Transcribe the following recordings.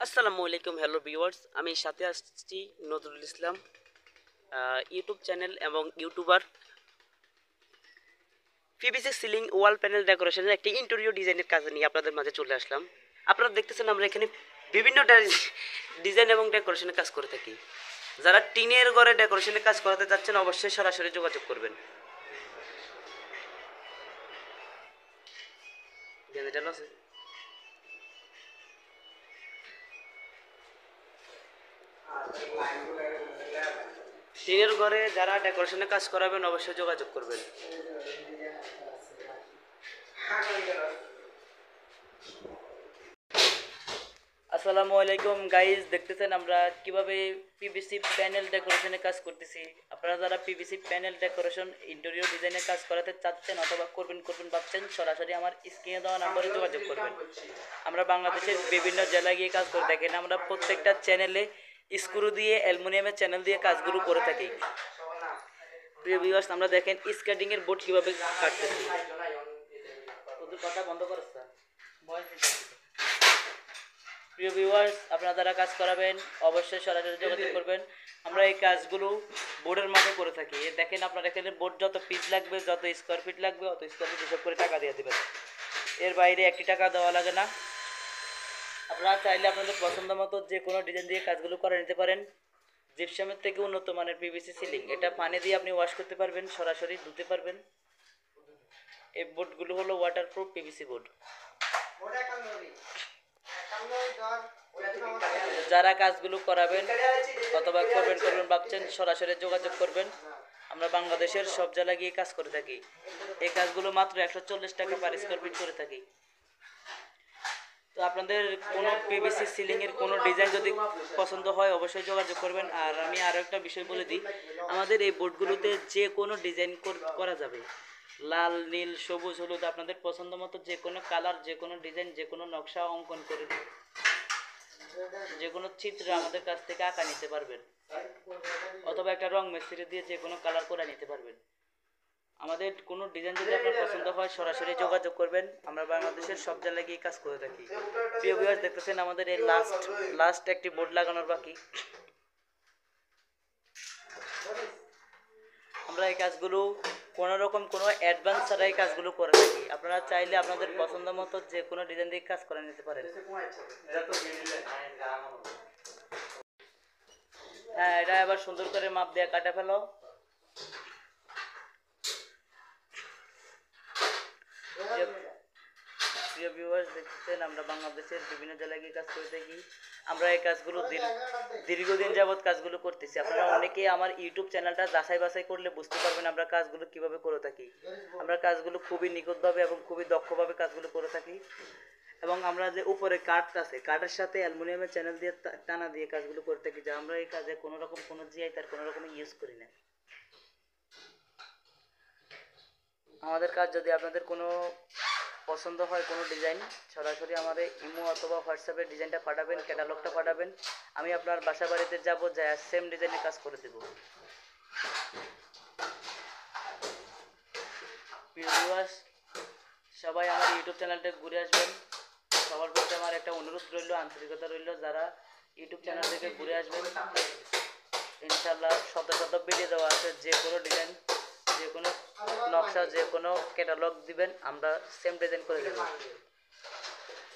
আসসালামু আলাইকুম, hello viewers. আমি সাথে আসছি নজরুল ইসলাম, ইউটিউব চ্যানেল এবং ইউটিউবার। পিভিসি সিলিং ওয়াল প্যানেল ডেকোরেশনের একটি ইন্টেরিয়র ডিজাইনের কাজ নিয়ে আপনাদের মাঝে চলে আসলাম। আপনারা দেখতেছেন আমরা এখানে বিভিন্ন ডিজাইন এবং ডেকোরেশনের কাজ করে থাকি। যারা টিনের ঘরে ডেকোরেশনের কাজ করাতে যাচ্ছেন অবশ্যই সরাসরি যোগাযোগ করবেন। টিনের ঘরে যারা ডেকোরেশনের কাজ করাবেন অবশ্যই যোগাযোগ করবেন। আসসালামু আলাইকুম গাইজ, দেখতেছেন আমরা কিভাবে পিভিসি প্যানেল ডেকোরেশনের কাজ করতেছি। আপনারা যারা পিভিসি প্যানেল ডেকোরেশন ইন্টেরিয়র ডিজাইনের কাজ করাতে চাচ্ছেন অথবা করবেন ভাবছেন, সরাসরি আমার স্ক্রিনে দেওয়া নাম্বারে যোগাযোগ করবেন। আমরা বাংলাদেশের বিভিন্ন জেলায় গিয়ে কাজ করে থাকি। আমরা প্রত্যেকটা চ্যানেলে স্ক্রু দিয়ে অ্যালুমিনিয়ামের চ্যানেল দিয়ে কাজগুলো করে থাকি। প্রিয় ভিউয়ার্স, আমরা দেখেন স্কেটিংয়ের বোর্ড কীভাবে কাটতেছি। ওদের কথা বন্ধ করছে। প্রিয় ভিউয়ার্স, আপনারা যারা কাজ করাবেন অবশ্যই সরাসরি যোগাযোগ করবেন। আমরা এই কাজগুলো বোর্ডের মাঝে করে থাকি। দেখেন আপনারা এখানে বোর্ড যত পিস লাগবে, যত স্কোয়ার ফিট লাগবে অত স্কোয়ার ফিট হিসাব করে টাকা দিয়ে দেবেন। এর বাইরে একটি টাকা দেওয়া লাগে না। আপনারা চাইলে আপনাদের পছন্দ মতো যে কোনো ডিজাইন দিয়ে কাজগুলো করে নিতে পারেন। জিপসামের থেকে উন্নত মানের পিভিসি সিলিং, এটা পানি দিয়ে আপনি ওয়াশ করতে পারবেন, সরাসরি ধুতে পারবেন। এই বোর্ডগুলো হলো ওয়াটারপ্রুফ পিভিসি বোর্ড। যারা কাজগুলো করাবেন অথবা করবেন ভাবছেন সরাসরি যোগাযোগ করবেন। আমরা বাংলাদেশের সব জেলায় গিয়ে কাজ করে থাকি। এই কাজগুলো মাত্র 140 টাকা পার স্কোয়ার ফিট করে থাকি। তো আপনাদের কোনো পিভিসি সিলিংয়ের কোনো ডিজাইন যদি পছন্দ হয় অবশ্যই যোগাযোগ করবেন। আর আমি আরও একটা বিষয় বলে দিই, আমাদের এই বোর্ডগুলোতে যে কোনো ডিজাইন করা যাবে। লাল, নীল, সবুজ, হলুদ, আপনাদের পছন্দ মতো যে কোনো কালার, যে কোনো ডিজাইন, যে কোনো নকশা অঙ্কন করে যে কোনো চিত্র আমাদের কাছ থেকে আঁকা নিতে পারবেন, অথবা একটা রং মিস্ত্রি দিয়ে যে কোনো কালার করে নিতে পারবেন। আমাদের কোনো ডিজাইন যদি আপনার পছন্দ হয় সরাসরি যোগাযোগ করবেন। আমরা বাংলাদেশের সব জায়গায় গিয়ে কাজ করে থাকি। প্রিয় ভিউয়ার্স, দেখতেছেন আমাদের এই লাস্ট একটি বোর্ড লাগানোর বাকি। আমরা এই কাজগুলো কোনো রকম কোনো অ্যাডভান্স ছাড়া এই কাজগুলো করে থাকি। আপনারা চাইলে আপনাদের পছন্দ মতো যে কোনো ডিজাইন দিয়ে কাজ করে নিতে পারেন। হ্যাঁ, এটা আবার সুন্দর করে মাপ দিয়ে কাটা ফেলো। প্রিয় ভিউয়ার্স, দেখতেছেন আমরা বাংলাদেশের বিভিন্ন জেলায় গিয়ে কাজ করে থাকি। আমরা এই কাজগুলো দীর্ঘদিন যাবৎ কাজগুলো করতেছি। আপনারা অনেকেই আমার ইউটিউব চ্যানেলটা যাচাই বাছাই করলে বুঝতে পারবেন আমরা কাজগুলো কিভাবে করে থাকি। আমরা কাজগুলো খুবই নিখুঁতভাবে এবং খুবই দক্ষভাবে কাজগুলো করে থাকি। এবং আমরা যে উপরে কাঠ আছে, কাঠের সাথে অ্যালুমিনিয়ামের চ্যানেল দিয়ে টানা দিয়ে কাজগুলো করে থাকি, যে আমরা এই কাজে কোনো রকম কোনো জিআই তার কোনো রকম ইউজ করি না। আমাদের কাজ যদি আপনাদের কোনো পছন্দ হয় কোনো ডিজাইন, সরাসরি আমাদের ইমো অথবা হোয়াটসঅ্যাপে ডিজাইনটা পাঠাবেন, ক্যাটালগটা পাঠাবেন। আমি আপনার বাসা বাড়িতে যাবো, যা সেম ডিজাইনের কাজ করে দেব। প্রিয় ভিউয়ার্স, সবাই আমার ইউটিউব চ্যানেলটা ঘুরে আসবেন। সবার প্রতি আমার একটা অনুরোধ রইল, আন্তরিকতা রইল, যারা ইউটিউব চ্যানেল থেকে ঘুরে আসবেন ইনশাল্লাহ শত ভিডিও দেওয়া আছে। যে কোনো ডিজাইন, যে কোনো নকশা, যে কোনো ক্যাটালগ দিবেন, আমরা সেম ডিজাইন করে দেব।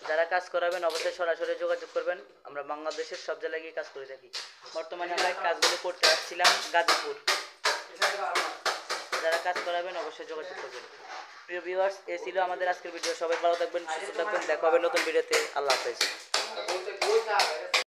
যারা কাজ করাবেন অবশ্যই সরাসরি যোগাযোগ করবেন। আমরা বাংলাদেশের সব জায়গায় গিয়ে কাজ করে থাকি। বর্তমানে আমরা কাজগুলো করতে আসছিলাম গাজীপুর। যারা কাজ করাবেন অবশ্যই যোগাযোগ করবেন। প্রিয় ভিউয়ার্স, এই ছিল আমাদের আজকের ভিডিও। সবাই ভালো থাকবেন, সুস্থ থাকবেন। দেখা হবে নতুন ভিডিওতে। আল্লাহ হাফেজ।